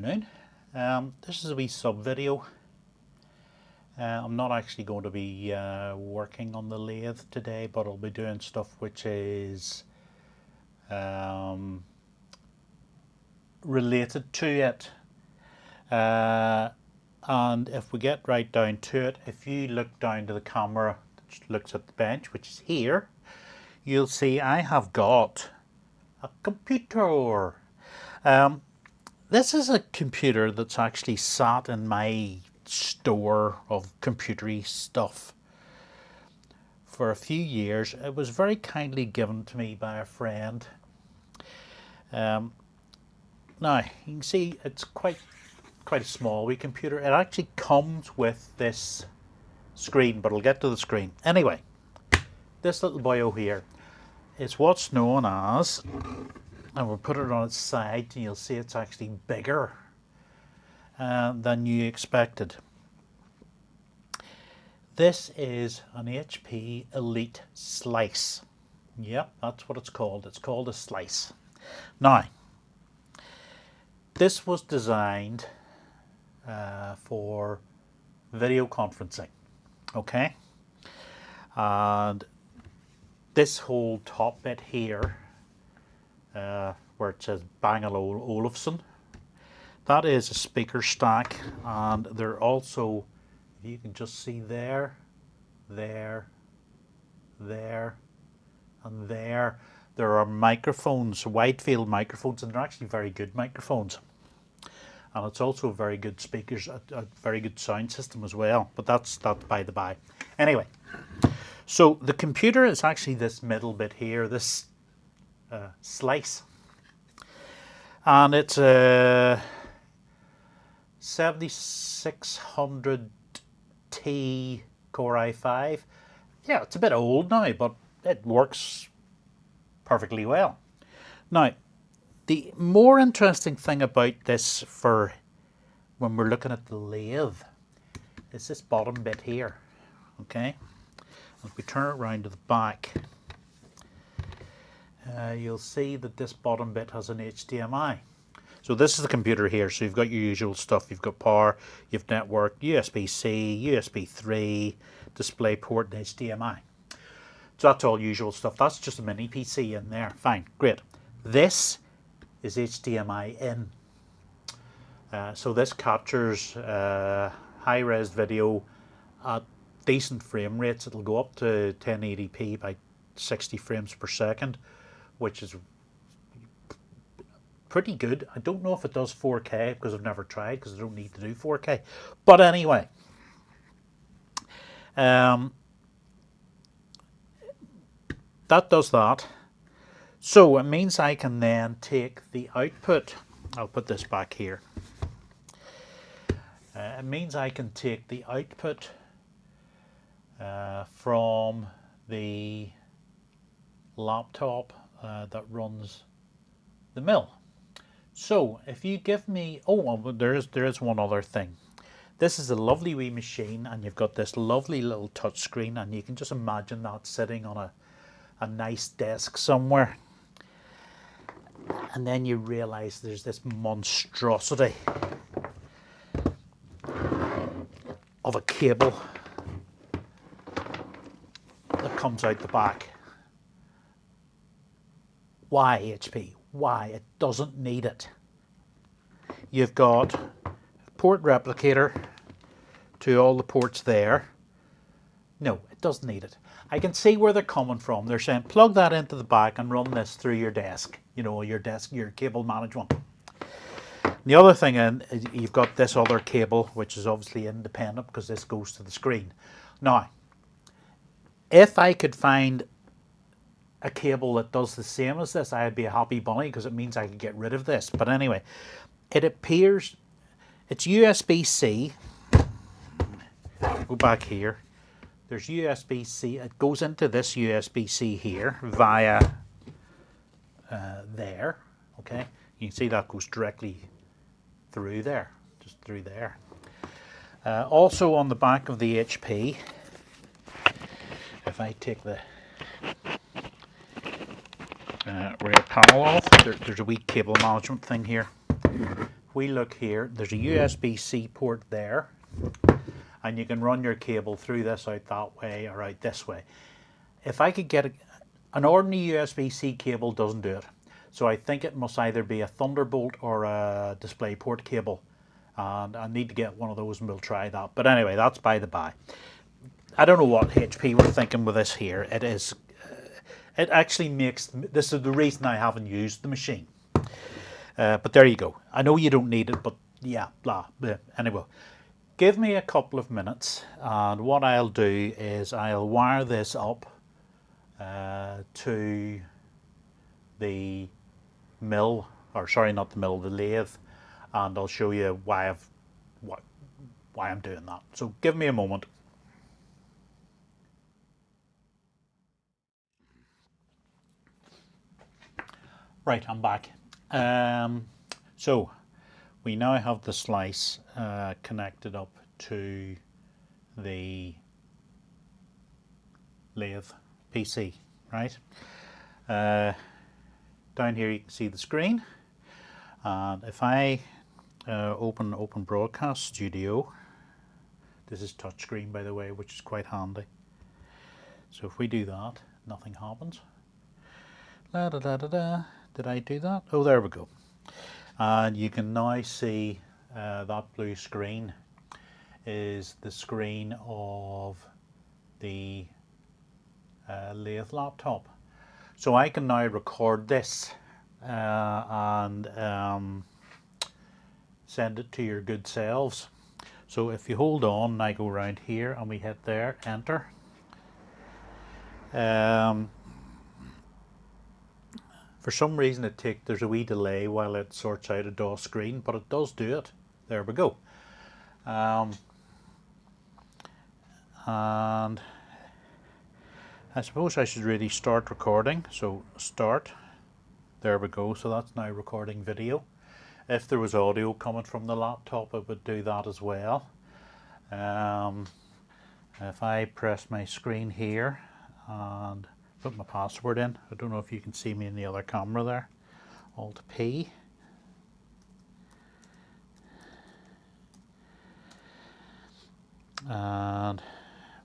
afternoon. This is a wee sub video. I'm not actually going to be working on the lathe today, but I'll be doing stuff which is related to it. And if we get right down to it, if you look down to the camera that looks at the bench, which is here, you'll see I have got a computer. This is a computer that's actually sat in my store of computery stuff for a few years. It was very kindly given to me by a friend. Now you can see it's quite a small wee computer. It actually comes with this screen, but I'll get to the screen. Anyway, this little boyo here is what's known as, and we'll put it on its side and you'll see it's actually bigger than you expected. This is an HP Elite Slice. Yep, that's what it's called. It's called a slice. Now, this was designed for video conferencing, okay? And this whole top bit here, where it says Bang & Olufsen, that is a speaker stack, and they're also, if you can just see there, and there are microphones, wide field microphones, and they're actually very good microphones. And it's also very good speakers, a very good sound system as well, but that's by the by. Anyway, so the computer is actually this middle bit here, this slice, and it's a 7600T Core i5. Yeah, it's a bit old now, but it works perfectly well. Now, the more interesting thing about this for when we're looking at the lathe is this bottom bit here, okay? If we turn it around to the back, you'll see that this bottom bit has an HDMI. So this is the computer here, so you've got your usual stuff. You've got power, you've network, USB-C, USB 3, DisplayPort, and HDMI. So that's all usual stuff. That's just a mini PC in there. Fine, great. This is HDMI in. So this captures high-res video at decent frame rates. It'll go up to 1080p by 60 frames per second, which is pretty good. I don't know if it does 4K because I've never tried, because I don't need to do 4K. But anyway, that does that. So it means I can then take the output. I'll put this back here. It means I can take the output from the laptop that runs the mill. So if you give me, well, there is one other thing. This is a lovely wee machine, and you've got this lovely little touch screen, and you can just imagine that sitting on a nice desk somewhere. And then you realize there's this monstrosity of a cable that comes out the back. Why, HP? Why? It doesn't need it. You've got a port replicator to all the ports there. No, it doesn't need it. I can see where they're coming from. They're saying plug that into the back and run this through your desk. You know, your desk, your cable management. The other thing, you've got this other cable, which is obviously independent because this goes to the screen. Now, if I could find a cable that does the same as this, I'd be a happy bunny, because it means I could get rid of this. But anyway, it appears it's USB-C. Go back here. There's USB-C. It goes into this USB-C here via there. Okay, you can see that goes directly through there, just through there. Also on the back of the HP, if I take the rear panel off, there's a wee cable management thing here we look here, there's a USB-C port there, and you can run your cable through this out that way or out this way. If I could get an ordinary USB-C cable doesn't do it. So I think it must either be a Thunderbolt or a DisplayPort cable. And I need to get one of those and we'll try that. But anyway, that's by the by. I don't know what HP were thinking with this here. It is, it actually makes, this is the reason I haven't used the machine. But there you go. I know you don't need it, but yeah, blah. Anyway, give me a couple of minutes and what I'll do is I'll wire this up to the mill, or sorry, not the mill, the lathe, and I'll show you why I'm doing that. So give me a moment. Right, I'm back. So we now have the slice connected up to the lathe PC, right? Down here you can see the screen, and if I open Broadcast Studio, this is touchscreen by the way, which is quite handy. So if we do that, nothing happens. La da da da da. Did I do that? Oh, there we go. And you can now see that blue screen is the screen of the lathe laptop. So I can now record this and send it to your good selves. So if you hold on and I go around here and we hit there, enter. For some reason there's a wee delay while it sorts out a DOS screen, but it does do it. There we go. And I suppose I should really start recording. So start. There we go. So that's now recording video. If there was audio coming from the laptop, it would do that as well. If I press my screen here and put my password in, I don't know if you can see me in the other camera there. Alt P. And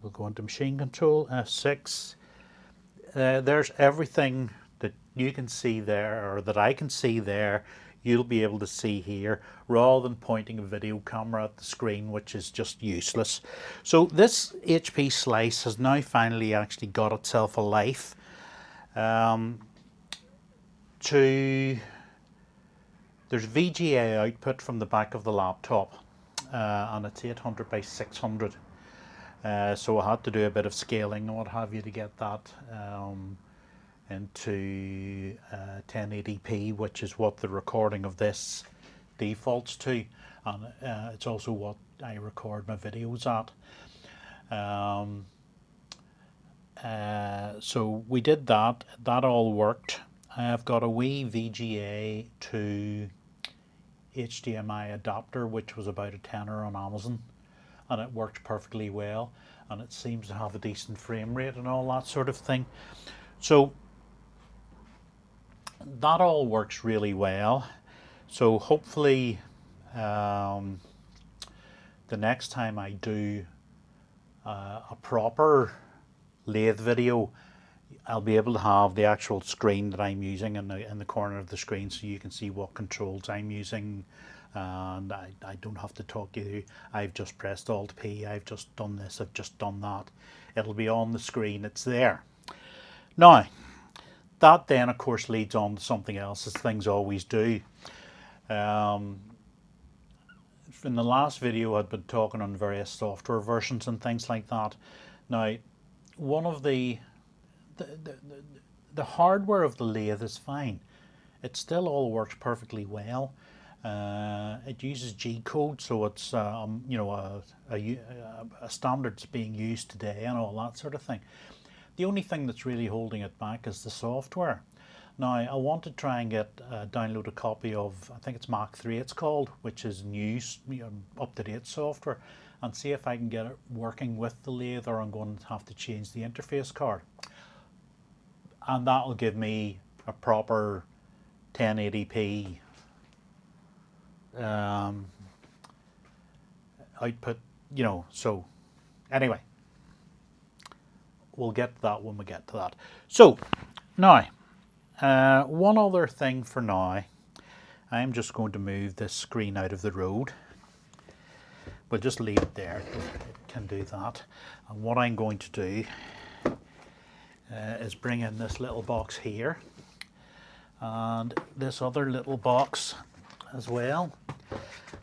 we'll go into machine control, F6. There's everything that you can see there, or that I can see there, you'll be able to see here, rather than pointing a video camera at the screen, which is just useless. So this HP slice has now finally actually got itself a life. There's VGA output from the back of the laptop, and it's 800 by 600. So I had to do a bit of scaling and what have you to get that into 1080p, which is what the recording of this defaults to, and it's also what I record my videos at. So we did that all worked. I've got a wee VGA to HDMI adapter, which was about a tenner on Amazon, and it worked perfectly well, and it seems to have a decent frame rate and all that sort of thing. So that all works really well. So hopefully the next time I do a proper lathe video, I'll be able to have the actual screen that I'm using in the corner of the screen, so you can see what controls I'm using, and I don't have to talk you through. I've just pressed Alt P, I've just done this, I've just done that. It'll be on the screen, it's there. Now that then of course leads on to something else, as things always do. In the last video I'd been talking on various software versions and things like that. Now one of the hardware of the lathe is fine. It still all works perfectly well. It uses G code, so it's you know, a standard that's being used today and all that sort of thing. The only thing that's really holding it back is the software. Now I want to try and download a copy of, I think it's Mach 3 it's called, which is new, up-to-date software, and see if I can get it working with the lathe, or I'm going to have to change the interface card. And that will give me a proper 1080p output, you know. So anyway, we'll get to that when we get to that. So now, one other thing for now, I'm just going to move this screen out of the road. We'll just leave it there, it can do that. And what I'm going to do is bring in this little box here and this other little box as well.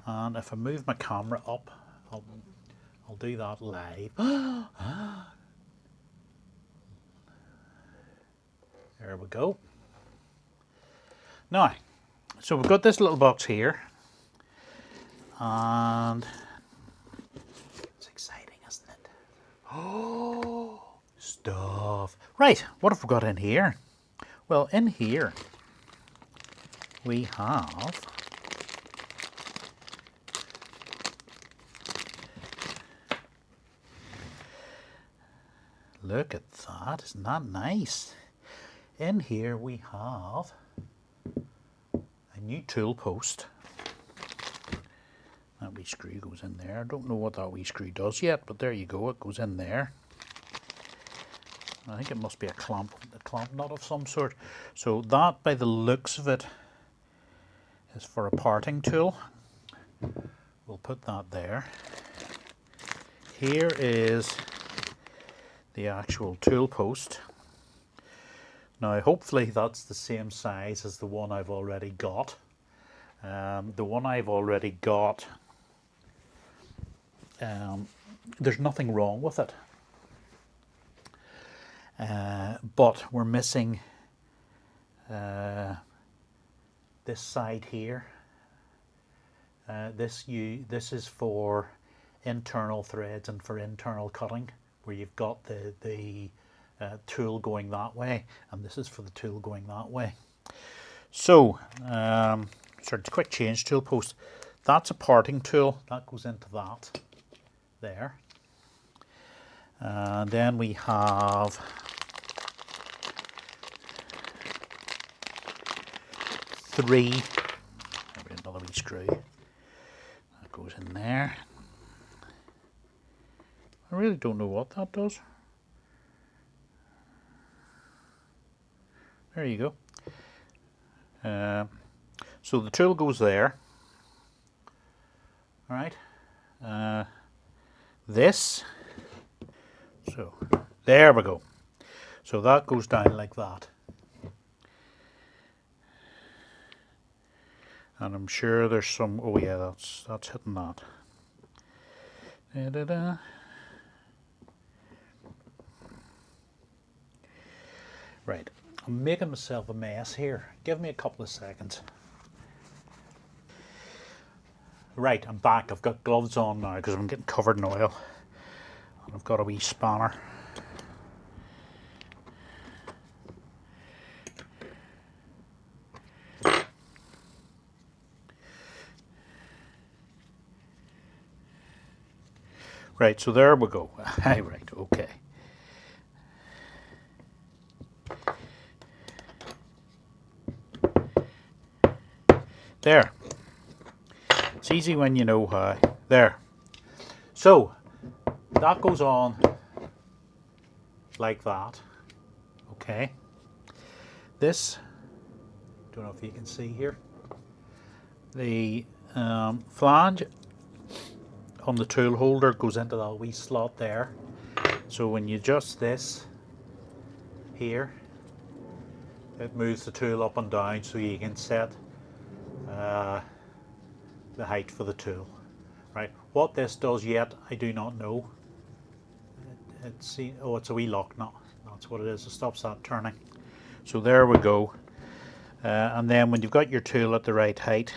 And if I move my camera up, I'll do that live. There we go. Now, so we've got this little box here, and it's exciting, isn't it? Oh, stuff. Right, what have we got in here? Well, in here we have look at that, isn't that nice? In here we have a new tool post. That wee screw goes in there. I don't know what that wee screw does yet, but there you go, it goes in there. I think it must be a clamp nut of some sort. So that, by the looks of it, is for a parting tool. We'll put that there. Here is the actual tool post. Now hopefully that's the same size as the one I've already got. The one I've already got, there's nothing wrong with it. But we're missing this side here. This is for internal threads and for internal cutting, where you've got the tool going that way, and this is for the tool going that way. So, it's a quick change tool post. That's a parting tool, that goes into that there. And then we have another wee screw that goes in there. I really don't know what that does. There you go. So the tool goes there. All right. This. So there we go. So that goes down like that. And I'm sure there's some. Oh yeah, that's hitting that. Da-da-da. Right. I'm making myself a mess here. Give me a couple of seconds. Right, I'm back. I've got gloves on now because I'm getting covered in oil. And I've got a wee spanner. Right, so there we go. Right, okay. There. It's easy when you know how. There. So that goes on like that. Okay. This, don't know if you can see here, the flange on the tool holder goes into that wee slot there. So when you adjust this here, it moves the tool up and down so you can set the height for the tool. Right, what this does yet, I do not know. It's a wee lock nut. That's what it is. It stops that turning. So there we go. And then when you've got your tool at the right height,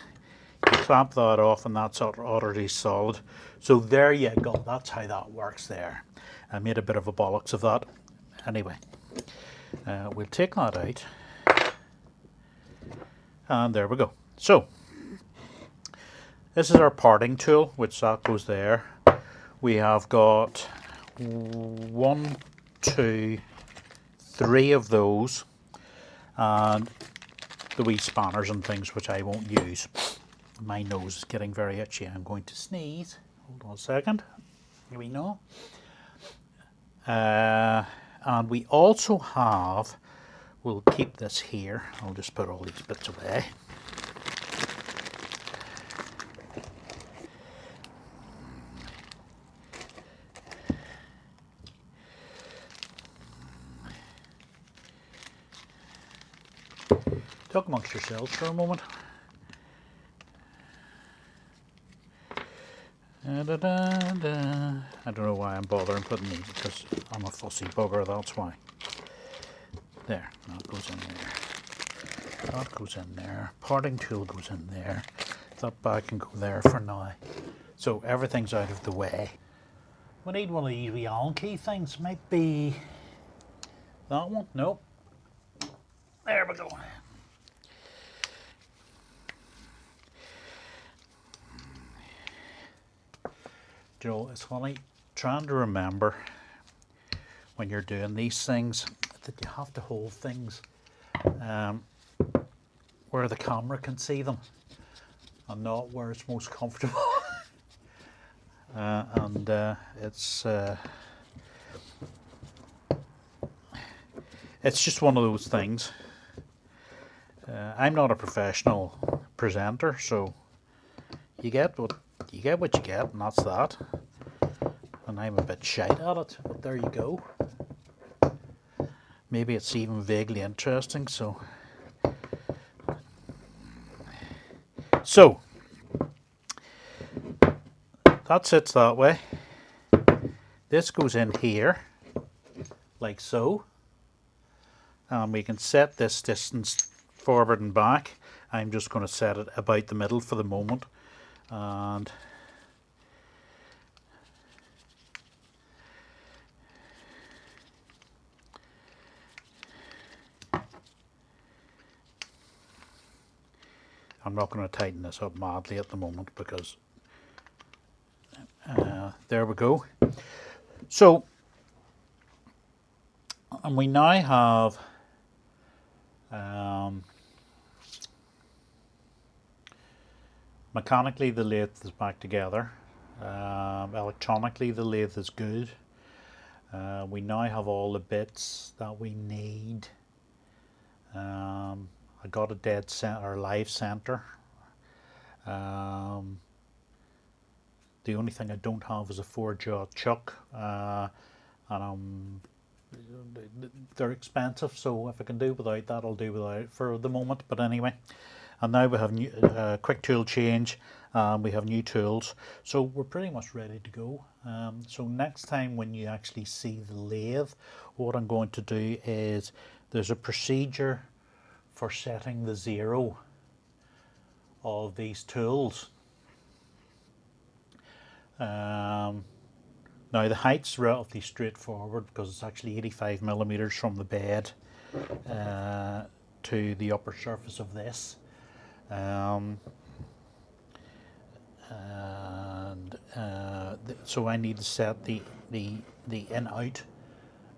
you clamp that off, and that's already solid. So there you go. That's how that works there. I made a bit of a bollocks of that. Anyway, we'll take that out. And there we go. So this is our parting tool, which that goes there. We have got 1, 2, 3 of those, and the wee spanners and things which I won't use. My nose is getting very itchy. I'm going to sneeze. Hold on a second. Here we go. And we also have, we'll keep this here. I'll just put all these bits away. Talk amongst yourselves for a moment. I don't know why I'm bothering putting these, because I'm a fussy bugger, that's why. There, that goes in there. That goes in there. Parting tool goes in there. That bag can go there for now. So everything's out of the way. We need one of these wee Allen key things. Might be that one. Nope. There we go. You know, it's funny trying to remember when you're doing these things that you have to hold things where the camera can see them and not where it's most comfortable. It's just one of those things. I'm not a professional presenter, so you get what you get, and that's that. And I'm a bit shite at it, but there you go. Maybe it's even vaguely interesting. So that sits that way. This goes in here, like so. And we can set this distance forward and back. I'm just going to set it about the middle for the moment. And I'm not going to tighten this up madly at the moment because there we go. So, and we now have mechanically the lathe is back together. Electronically the lathe is good. We now have all the bits that we need. I got a dead center, live center. The only thing I don't have is a 4-jaw chuck, and they're expensive, so if I can do without that, I'll do without it for the moment. But anyway, and now we have new, quick tool change, we have new tools, so we're pretty much ready to go. So next time when you actually see the lathe, what I'm going to do is there's a procedure for setting the zero of these tools. Now the height's relatively straightforward because it's actually 85 millimeters from the bed to the upper surface of this. So I need to set the in out,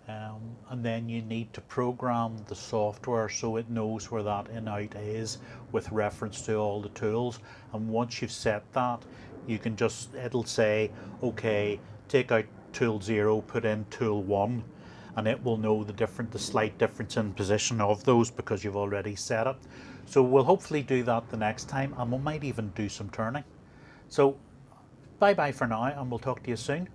and then you need to program the software so it knows where that in out is with reference to all the tools. And once you've set that, you can just, it'll say, okay, take out tool 0, put in tool 1, and it will know the slight difference in position of those because you've already set it. So we'll hopefully do that the next time, and we might even do some turning. So bye bye for now, and we'll talk to you soon.